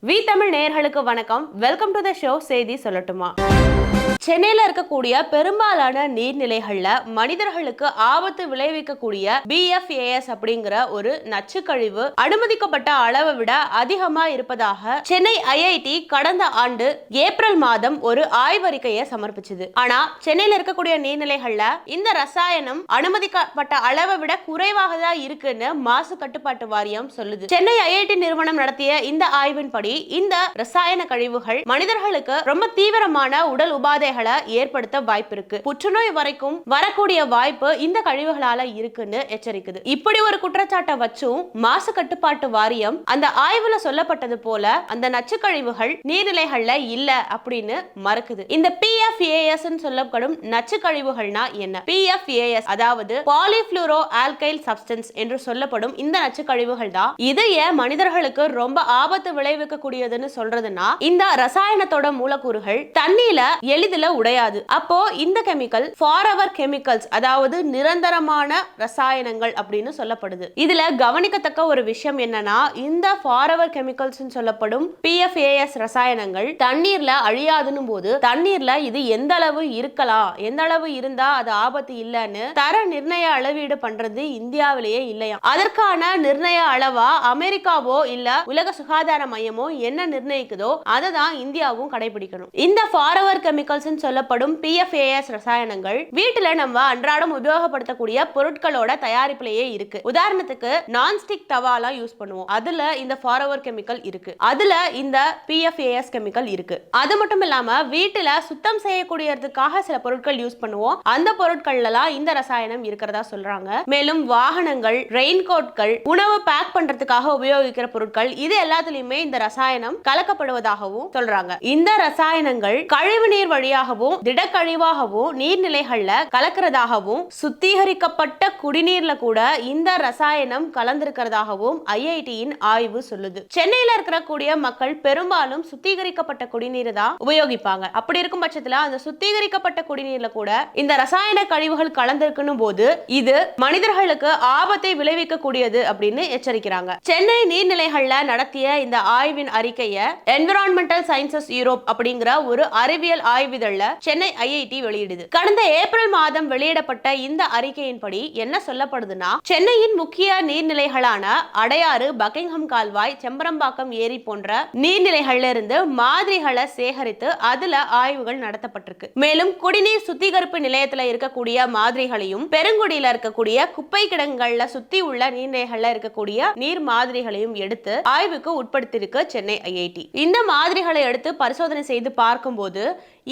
We Tamil நேயர்களுக்கு வணக்கம். Welcome to the show. செய்தி சொல்லட்டுமா? சென்னையில இருக்கக்கூடிய பெரும்பாலான நீர்நிலைகள்ல மனிதர்களுக்கு ஆபத்து விளைவிக்கக்கூடிய BFAS அப்படிங்கிற ஒரு நச்சுக்கழிவு அனுமதிக்கப்பட்ட அளவை விட அதிகமா இருப்பதாக சென்னை IIT கடந்த ஆண்டு ஏப்ரல் மாதம் ஒரு ஆய்வறிக்கையை சமர்ப்பிச்சது. ஆனா சென்னையில இருக்கக்கூடிய நீர்நிலைகள்ல இந்த ரசாயனம் அனுமதிக்கப்பட்ட அளவை விட குறைவாக தான் இருக்குன்னு மாசு கட்டுப்பாட்டு வாரியம் சொல்லுது. சென்னை IIT நிறுவனம் நடத்திய இந்த ஆய்வின்படி இந்த ரசாயன கழிவுகள் மனிதர்களுக்கு ரொம்ப தீவிரமான உடல் உபாதைகளை ஏற்படுத்த வாய்ப்பு இருக்கு. புற்றுநோய் வரைக்கும் வரக்கூடிய வாய்ப்பு இந்த கழிவுகளால இருக்குன்னு எச்சரிக்குது. இப்படி ஒரு குற்றச்சாட்டை வச்சும் மாசு கட்டுப்பாட்டு வாரியம் அந்த ஆய்வுல சொல்லப்பட்டது போல அந்த நச்சு கழிவுகள் நீர்நிலைகள்ல இல்ல அப்படின்னு மறுக்குது. இந்த PFAS சொல்லப்படும் நச்சு கழிவுகள்னா என்ன? PFAS அதாவது பாலிஃப்ளூரோ ஆல்கைல் சப்ஸ்டன்ஸ் என்று சொல்லப்படும் இந்த நச்சு கழிவுகள் தான். இது ஏன் மனிதர்களுக்கு ரொம்ப ஆபத்து விளைவிக்க கூடியதுன்னு சொல்றதுன்னா, இந்த ரசாயனத்தோட மூலக்கூறுகள் தண்ணியில எளிதில் உடையாது. அப்போ இந்த கெமிக்கல் ஃபாரெவர் கெமிக்கல்ஸ், அதாவது நிரந்தரமான ரசாயனங்கள் அப்படின்னு சொல்லப்படுது. இதுல கவனிக்கத்தக்க ஒரு விஷயம் என்னன்னா, இந்த ஃபாரெவர் கெமிக்கல்ஸ் சொல்லப்படும் PFAS ரசாயனங்கள் தண்ணீர்ல அழியாதுன்னு போது தண்ணீர்ல இது எந்த அளவு இருக்கலாம், எந்த அளவு இருந்தா அது ஆபத்து இல்லைன்னு தர நிர்ணய அளவீடு பண்றது இந்தியாவிலேயே இல்லையா. அதற்கான நிர்ணய அளவா அமெரிக்காவோ இல்ல உலக சுகாதார மையமோ என்ன நிர்ணயிக்குதோ அதை தான் இந்தியாவும் கடைபிடிக்கணும். இந்த ஃபாரெவர் கெமிக்கல்ஸ் சொல்லப்படும் PFAS ரசாயனங்கள் வீட்டுல நம்ம அன்றாடம் உபயோகப்படுத்தக்கூடிய பொருட்களோட தயாரிப்பிலேயே இருக்கு. உதாரணத்துக்கு நான்ஸ்டிக் தவாலாம் யூஸ் பண்ணுவோம், அதுல இந்த ஃபாரெவர் கெமிக்கல் இருக்கு, அதுல இந்த PFAS கெமிக்கல் இருக்கு. அது மட்டும் இல்லாம வீட்டுல சுத்தம் செய்யக்கூடியதுக்காக சில பொருட்கள் யூஸ் பண்ணுவோம், அந்த பொருட்கள்ல இந்த ரசாயனம் இருக்கிறதா சொல்றாங்க. மேலும் வாகனங்கள், ரெயின்கோட்கள், உணவு பேக் பண்றதுக்காக உபயோகிக்கிற பொருட்கள், இது எல்லாத்துலயுமே இந்த ரசாயனம் கலக்கப்படுவதாகவும் சொல்றாங்க. இந்த ரசாயனங்கள் கழிவு நீர் வழியாகவும் திடக்கழிவாகவும் நீர்நிலைகள்ல கலக்கிறதாகவும் சுத்திகரிக்கப்பட்ட குடிநீர்ல கூட இந்த ரசாயனம் கலந்திருக்கிறதாகவும் IITயின் ஆய்வு சொல்லுது. சென்னையில இருக்கக்கூடிய மக்கள் பெரும்பாலும் சுத்திகரிக்கப்பட்ட குடிநீர் தான் உபயோகிப்பாங்க. அப்படி இருக்கும் பட்சத்துல அந்த சுத்திகரிக்கப்பட்ட குடிநீர்ல கூட இந்த ரசாயன கழிவுகள் கலந்திருக்கணும் போது இது மனிதர்களுக்கு ஆபத்தை விளைவிக்க கூடியது அப்படின்னு எச்சரிக்கிறாங்க. சென்னை நீர்நிலைகள்ல நடத்திய இந்த ஆய்வின் அறிக்கையை என்விரான்மெண்டல் சயின்சஸ் யூரோப் அப்படிங்கிற ஒரு அறிவியல் ஆய்விதழ்ல சென்னை IIT வெளியிடுது. கடந்த ஏப்ரல் மாதம் வெளியிடப்பட்ட இந்த அறிக்கையின்படி என்ன சொல்லப்படுதுன்னா, சென்னையின் முக்கிய நீர்நிலைகளான அடையாறு, பக்கிங்ஹாம் கால்வாய், செம்பரம்பாக்கம் ஏரி போன்ற நீர்நிலைகள்ல இருந்து மாதிரிகளை சேகரித்து அதுல ஆய்வுகள் நடத்தப்பட்டிருக்கு. மேலும் குடிநீர் சுத்திகரிப்பு நிலையத்துல இருக்கக்கூடிய மாதிரிகளையும் பெருங்குடியில இருக்கக்கூடிய குப்பை கிடங்குகள்ல சுத்தி உள்ள நீர்நிலைகள்ல இருக்கக்கூடிய நீர் மாதிரிகளையும் எடுத்து ஆய்வுக்கு உட்படுத்தியிருக்கு சென்னை IIT. இந்த மாதிரிகளை எடுத்து பரிசோதனை செய்து பார்க்கும்போது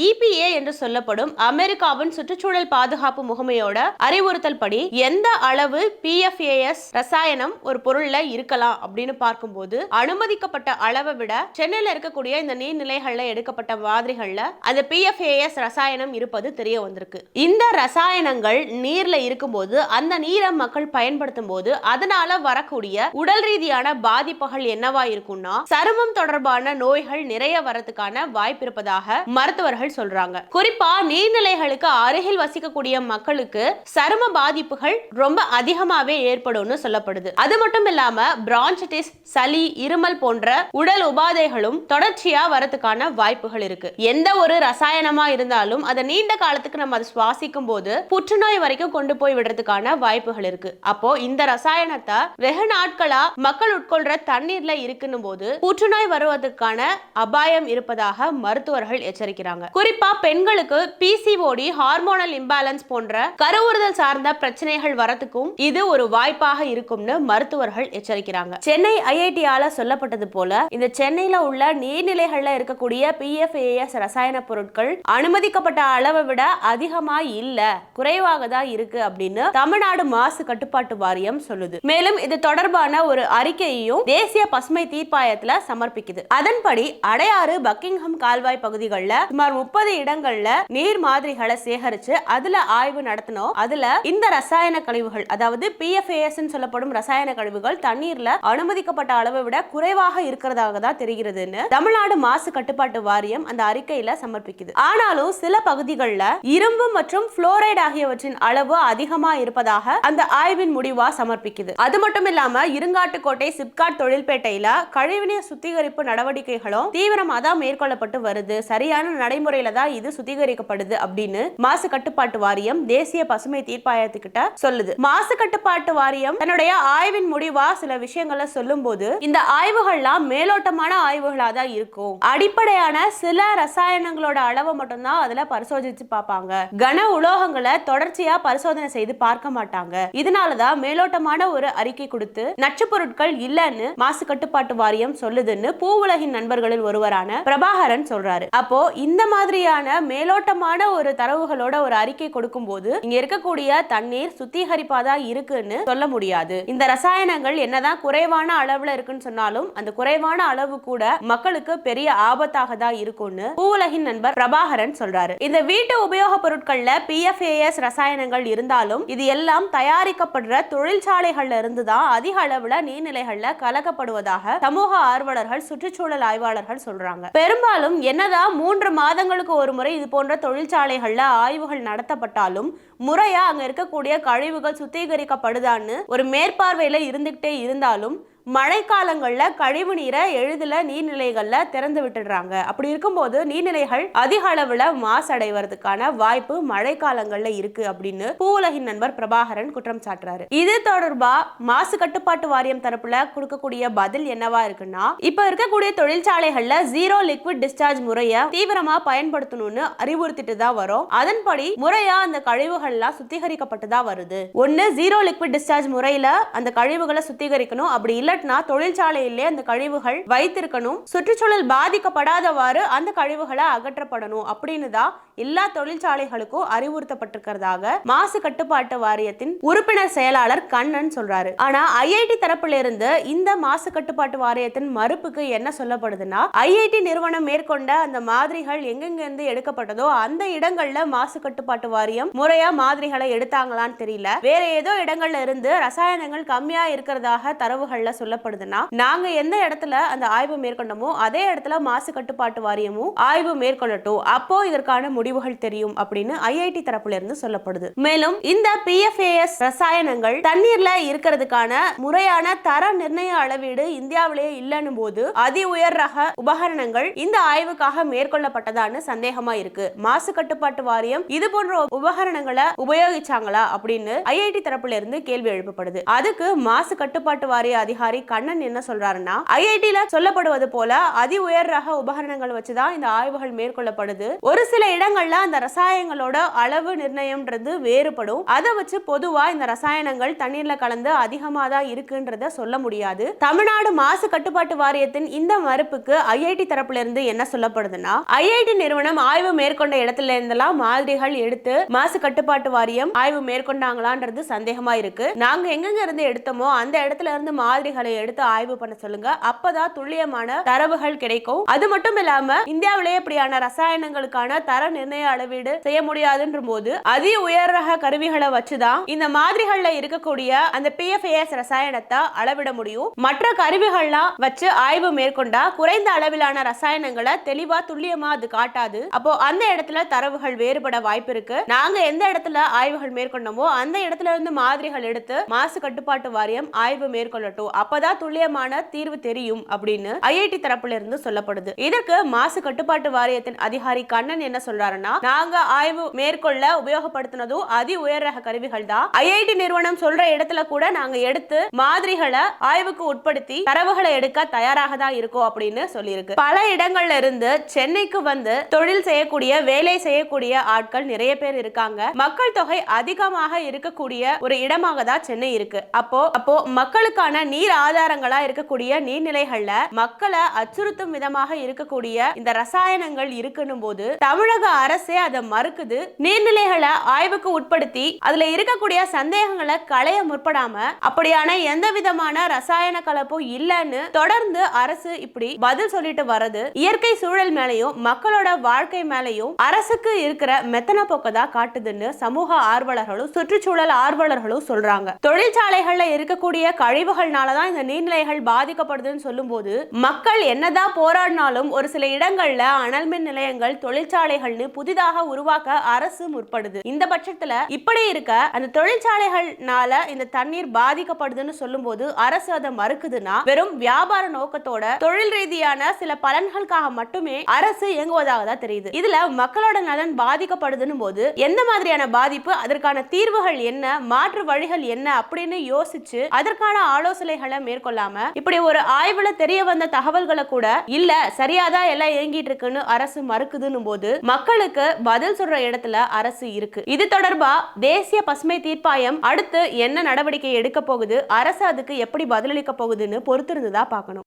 EPA என்று சொல்லப்படும் அமெரிக்காவின் சுற்றுச்சூழல் பாதுகாப்பு முகமையோட அறிவுறுத்தல் படி எந்த அளவு PFAS ரசாயனம் ஒரு பொருள்ல இருக்கலாம் அப்படின்னு பார்க்கும்போது அனுமதிக்கப்பட்ட அளவை விட சென்னையில இருக்கக்கூடிய இந்த நீர்நிலைகள்ல எடுக்கப்பட்ட மாதிரிகள்ல அந்த PFAS ரசாயனம் இருப்பது தெரிய வந்திருக்கு. இந்த ரசாயனங்கள் நீர்ல இருக்கும்போது அந்த நீரை மக்கள் பயன்படுத்தும் போது அதனால வரக்கூடிய உடல் ரீதியான பாதிப்புகள் என்னவா இருக்கும்னா, சருமம் தொடர்பான நோய்கள் நிறைய வரதுக்கான வாய்ப்பு இருப்பதாக மருத்துவர்கள் சொல்றாங்க. குறிப்பா நீர்நிலைகளுக்கு அருகில் வசிக்கக்கூடிய மக்களுக்கு சரும பாதிப்புகள் ரொம்ப அதிகமாவே ஏற்படும்னு சொல்லப்படுது. அது மட்டும் இல்லாம பிரான்சிட்டிஸ், சளி, இருமல் போன்ற உடல் உபாதைகளும் தொடர்ச்சியா வரதுக்கான வாய்ப்புகள் இருக்கு. எந்த ஒரு ரசாயனமா இருந்தாலும் அதை நீண்ட காலத்துக்கு நம்ம அதை சுவாசிக்கும் போது புற்றுநோய் வரைக்கும் கொண்டு போய் விடுறதுக்கான வாய்ப்புகள் இருக்கு. அப்போ இந்த ரசாயனத்தை வெகு நாட்களா மக்கள் உட்கொள்ற தண்ணீர்ல இருக்குன்னும் போது புற்றுநோய் வருவதற்கான அபாயம் இருப்பதாக மருத்துவர்கள் எச்சரிக்கிறாங்க. குறிப்பா பெண்களுக்கு PCOD, ஹார்மோனல் இம்பேலன்ஸ் போன்ற கருவுறுதல் சார்ந்த பிரச்சனைகள் வரதுக்கும் இது ஒரு வாய்ப்பாக இருக்கும்னு மருத்துவர்கள் எச்சரிக்கிறாங்க. சென்னை IIT-ஆல சொல்லப்பட்டது போல இந்த சென்னையில உள்ள நீர்நிலைகள்ல இருக்கக்கூடிய PFAS ரசாயன பொருட்கள் அனுமதிக்கப்பட்ட அளவை விட அதிகமா இல்ல, குறைவாக தான் இருக்கு அப்படின்னு தமிழ்நாடு மாசு கட்டுப்பாட்டு வாரியம் சொல்லுது. மேலும் இது தொடர்பான ஒரு அறிக்கையையும் தேசிய பசுமை தீர்ப்பாயத்துல சமர்ப்பிக்குது. அதன்படி அடையாறு, பக்கிங்ஹாம் கால்வாய் பகுதிகளில் சுமார் 30 இடங்கள்ல நீர் மாதிரிகளை சேகரிச்சு அதுல ஆய்வு நடத்தணும். அதுல இந்த ரசாயன கழிவுகள், அதாவது PFAS சொல்லப்படும் ரசாயன கழிவுகள் தண்ணீர்ல அனுமதிக்கப்பட்ட அளவை விட குறைவாக இருக்கிறதாக தான் தெரிகிறதுன்னு தமிழ்நாடு மாசு கட்டுப்பாட்டு வாரியம் அந்த அறிக்கையில சமர்ப்பிக்குது. ஆனாலும் சில பகுதிகளில் இரும்பு மற்றும் புளோரைடு ஆகியவற்றின் அளவு அதிகமா இருப்பதாக அந்த ஆய்வின் முடிவா சமர்ப்பிக்குது. அது மட்டும் இல்லாம இருங்காட்டுக்கோட்டை சிப்காட் தொழில்பேட்டையில கழிவுநீர் சுத்திகரிப்பு நடவடிக்கைகளும் தீவிரமா தான் மேற்கொள்ளப்பட்டு வருது. சரியான நடைமுறையில தான் இது சுத்திகரிக்கப்படுது அப்படின்னு மாசு கட்டுப்பாட்டு வாரியம் தேசிய பசுமை தீர்ப்பாயத்துக்கிட்ட சொல்லுது. மாசு கட்டுப்பாட்டு வாரியம் தன்னுடைய ஆய்வின் முடிவா சில விஷயங்களை சொல்லும் போது இந்த ஆய்வுகள்லாம் மேலோட்டமான ஆய்வுகளா தான் இருக்கும். அடிப்படையான சில ரசாயனங்களோட அளவை மட்டும்தான் அதுல பரிசோதிச்சு பார்ப்பாங்க. கன உலோகங்களை தொடர்ச்சியா பரிசோதனை செய்து பார்க்க மாட்டாங்க. இதனாலதான் மேலோட்டமான ஒரு அறிக்கை கொடுத்து நச்சு பொருட்கள் இல்லன்னு மாசு கட்டுப்பாட்டு வாரியம் சொல்லுதுன்னு பூவுலகின் நண்பர்களில் ஒருவரான பிரபாகரன் சொல்றாரு. அப்போ இந்த மாதிரியான மேலோட்டமான ஒரு தரவுகளோட ஒரு அறிக்கை கொடுக்கும் போது இங்க இருக்கக்கூடிய தண்ணீர் சுத்திகரிப்பாதான் இருக்குன்னு சொல்ல முடியாது. இந்த ரசாயனங்கள் என்னதான் குறைவான அளவுல இருக்குன்னு சொன்னாலும் அந்த குறைவான அளவு கூட மக்களுக்கு பெரிய ஆபத்தாக தான் இருக்கும்னு பூவுலகின் நண்பர் பிரபாகரன் சொல்றாரு. இந்த வீட்டு உபயோக பொருட்கள்ல PFAS ரசாயனங்கள் இருந்தாலும் இது எல்லாம் தயாரிக்கப்படுற தொழிற்சாலைகள்ல இருந்துதான் அதிக அளவுல நீர்நிலைகள்ல கலக்கப்படுவதாக சமூக ஆர்வலர்கள் சுற்றுச்சூழல் ஆய்வாளர்கள் சொல்றாங்க. பெரும்பாலும் என்னதான் 3 மாதங்களுக்கு ஒரு முறை இது போன்ற தொழிற்சாலைகள்ல ஆய்வுகள் நடத்தப்பட்டாலும் முறையா அங்க இருக்கக்கூடிய கழிவுகள் சுத்திகரிக்கப்படுதான்னு ஒரு மேற்பார்வையில இருந்துகிட்டே இருந்தாலும் மழைக்காலங்கள்ல கழிவு நீரை எளிதில் நீர்நிலைகள்ல திறந்து விட்டுடுறாங்க. அப்படி இருக்கும்போது நீர்நிலைகள் அதிக அளவுல மாசடைவதற்கான வாய்ப்பு மழைக்காலங்கள்ல இருக்கு அப்படின்னு பூவுலகின் நண்பர் பிரபாகரன் குற்றம் சாட்டுறாரு. இது தொடர்பா மாசு கட்டுப்பாட்டு வாரியம் தரப்புல கொடுக்கக்கூடிய பதில் என்னவா இருக்குன்னா, இப்ப இருக்கக்கூடிய தொழிற்சாலைகள்ல ஜீரோ லிக்விட் டிஸ்சார்ஜ் முறைய தீவிரமா பயன்படுத்தணும்னு அறிவுறுத்திட்டு தான் வரும். அதன்படி முறையா அந்த கழிவுகள் எல்லாம் சுத்திகரிக்கப்பட்டு தான் வருது. ஒன்னு ஜீரோ லிக்விட் டிஸ்சார்ஜ் முறையில அந்த கழிவுகளை சுத்திகரிக்கணும். அப்படி இல்ல தொழிற்சாலையிலே அந்த கழிவுகள் வைத்திருக்கணும். சுற்றுச்சூழல் பாதிக்கப்படாதவாறு அந்த கழிவுகளை அகற்றப்படணும் அப்படின்னு தான் எல்லா தொழிற்சாலைகளுக்கும் அறிவுறுத்தப்பட்டிருக்கிறதாக மாசு கட்டுப்பாட்டு வாரியத்தின் உறுப்பினர் செயலாளர் கண்ணன் சொல்றாரு. ஆனா IIT தரப்புல இருந்து இந்த மாசு கட்டுப்பாட்டு வாரியத்தின் மறுப்புக்கு என்ன சொல்லப்படுதுன்னா, IIT நிறுவனம் மேற்கொண்ட அந்த மாதிரிகள் எங்கெங்கிருந்து எடுக்கப்பட்டதோ அந்த இடங்கள்ல மாசு கட்டுப்பாட்டு வாரியம் முறையா மாதிரிகளை எடுத்தாங்களான்னு தெரியல. வேற ஏதோ இடங்கள்ல இருந்து ரசாயனங்கள் கம்மியா இருக்கிறதாக தரவுகள்ல சொல்லப்படுதுன்னா, நாங்க எந்த இடத்துல அந்த ஆய்வு மேற்கொண்டோமோ அதே இடத்துல மாசு கட்டுப்பாட்டு வாரியமும் ஆய்வு மேற்கொள்ளட்டும், அப்போ இதற்கான முடிவுகள் தெரியும் அப்படின்னு IIT தரப்புல இருந்து சொல்லப்படுது. மேலும் இந்த PFAS ரசாயனங்கள் தண்ணீர்ல இருக்கிறதுக்கான முறையான தர நிர்ணய அளவீடு இந்தியாவிலேயே இல்லன்னும் போது அதி உயர் ரக உபகரணங்கள் இந்த ஆய்வுக்காக மேற்கொள்ளப்பட்டதான்னு சந்தேகமா இருக்கு. மாசு கட்டுப்பாட்டு வாரியம் இது போன்ற உபகரணங்களை உபயோகிச்சாங்களா அப்படின்னு IIT தரப்புல இருந்து கேள்வி எழுப்பப்படுது. அதுக்கு மாசு கட்டுப்பாட்டு வாரிய அதிகாரி கண்ணன் என்ன சொல்றாருன்னா, IITல சொல்லப்படுவது போல அதி உயர் ரக உபகரணங்கள் வச்சுதான் இந்த ஆய்வுகள் மேற்கொள்ளப்படுது. ஒரு சில இடங்கள்ல அந்த ரசாயனங்களோட அளவு நிர்ணயம்ன்றது வேறுபடும். அதை வச்சு பொதுவா இந்த ரசாயனங்கள் தண்ணீர்ல கலந்து அதிகமா தான் இருக்குன்றத சொல்ல முடியாது. தமிழ்நாடு மாசு கட்டுப்பாட்டு வாரியத்தின் இந்த மறுப்புக்கு IIT தரப்புல இருந்து என்ன சொல்லப்படுதுன்னா, IIT நிறுவனம் ஆய்வு மேற்கொண்ட இடத்துல இருந்தெல்லாம் மாதிரிகள் எடுத்து மாசு கட்டுப்பாட்டு வாரியம் ஆய்வு மேற்கொண்டாங்களான்றது சந்தேகமா இருக்கு. நாங்க எங்க இருந்து எடுத்தோமோ அந்த இடத்துல இருந்து மாதிரிகளை எடுத்து ஆய்வு பண்ண சொல்லுங்க, அப்பதான் துல்லியமான தரவுகள் கிடைக்கும். அது மட்டும் இல்லாம இந்தியாவிலேயே இப்படியான ரசாயனங்களுக்கான தர நிர்ணய அளவீடு செய்ய முடியாதுன்ற போது அதி உயர் ரக கருவிகளை வச்சுதான் இந்த மாதிரிகள்ல இருக்கக்கூடிய அந்த PFAS ரசாயனத்தை அளவிட முடியும். மற்ற கருவிகள்லாம் வச்சு ஆய்வு மேற்கொண்டா குறைந்த அளவிலான ரசாயனங்களை தெளிவா துல்லியமா அது காட்டாது. அப்போ அந்த இடத்துல தரவுகள் வேறுபட வாய்ப்பு இருக்கு. நாங்க எந்த இடத்துல ஆய்வுகள் மேற்கொண்டோமோ அந்த இடத்துல இருந்து மாதிரிகள் எடுத்து மாசு கட்டுப்பாட்டு வாரியம் ஆய்வு மேற்கொள்ளட்டும், அப்பதான் துல்லியமான தீர்வு தெரியும் அப்படின்னு IIT தரப்புல இருந்து சொல்லப்படுது. இதற்கு மாசு கட்டுப்பாட்டு வாரியத்தின் அதிகாரி கண்ணன் என்ன சொல்றாருன்னா, நாங்க ஆய்வு மேற்கொள்ள உபயோகப்படுத்தினதும் அதி உயர் ரக கருவிகள் தான். IIT நிறுவனம் சொல்ற இடத்துல கூட நாங்க எடுத்து மாதிரிகளை ஆய்வுக்கு உட்படுத்தி தரவுகளை எடுக்க தயாராக தான் இருக்கும் அப்படின்னு சொல்லியிருக்கு. பல இடங்கள்ல இருந்து சென்னைக்கு வந்து தொழில் செய்யக்கூடிய வேலை செய்யக்கூடிய ஆட்கள் நிறைய பேர் இருக்காங்க. மக்கள் தொகை அதிகமாக இருக்கக்கூடிய ஒரு இடமாக தான் சென்னை இருக்கு. அப்போ மக்களுக்கான நீர் ஆதாரங்களா இருக்கக்கூடிய நீர்நிலைகள்ல மக்களை அச்சுறுத்தும் விதமாக இருக்கக்கூடிய இந்த ரசாயனங்கள் இருக்குன்னு போது தமிழக அரசே அதை மறுக்குது. நீர்நிலைகளை ஆய்வுக்கு உட்படுத்தி அதுல இருக்கக்கூடிய சந்தேகங்களை களைய முற்படாம அப்படியான எந்த விதமான ரசாயன கலப்பும் இல்லைன்னு தொடர்ந்து அரசு இப்படி பதில் சொல்லிட்டு வர்றது இயற்கை சூழல் மேலையும் மக்களோட வாழ்க்கை மேலையும் அரசுக்கு இருக்கிற மெத்தன போக்கதா காட்டுதுன்னு சமூக ஆர்வலர்களும் சுற்றுச்சூழல் ஆர்வலர்களும் சொல்றாங்க. தொழிற்சாலைகள்ல இருக்கக்கூடிய கழிவுகள்னாலதான் இந்த நீர்நிலைகள் பாதிக்கப்படுதுன்னு சொல்லும் போது மக்கள் என்னதான் போராடினாலும் ஒரு சில இடங்கள்ல அனல் மின் நிலையங்கள் தொழிற்சாலைகள்னு புதிதாக உருவாக்க அரசு முற்படுது. இந்த பட்சத்துல இப்படி இருக்க அந்த தொழிற்சாலைகள்னால இந்த தண்ணீர் பாதிக்கப்படுதுன்னு சொல்லும் போது அரசு அதை மறுக்குதுன்னா வெறும் வியாபார நோக்கத்தோட தொழில் ரீதியான சில பலன்களுக்காக மட்டுமே அரசு இயங்குவதாக தான் தெரியுது. இதுல மக்களோட நலன் பாதிக்கப்படுதுன்னு போது எந்த மாதிரியான பாதிப்பு, அதற்கான தீர்வுகள் என்ன, மாற்று வழிகள் என்ன அப்படின்னு யோசிச்சு அதற்கான ஆலோசனைகளை மேற்கொள்ளாம இப்படி ஒரு ஆய்வுல தெரிய வந்த தகவல்களை கூட இல்ல சரியாதான் எல்லாம் இயங்கிட்டு இருக்குன்னு அரசு மறுக்குதுன்னு போது மக்களுக்கு பதில் சொல்ற இடத்துல அரசு இருக்கு. இது தொடர்பா தேசிய பசுமை தீர்ப்பாயம் அடுத்து என்ன நடவடிக்கை எடுக்க போகுது, அரசு அதுக்கு எப்படி பதிலளிக்க போகுதுன்னு பொறுத்திருந்துதான் பார்க்கணும்.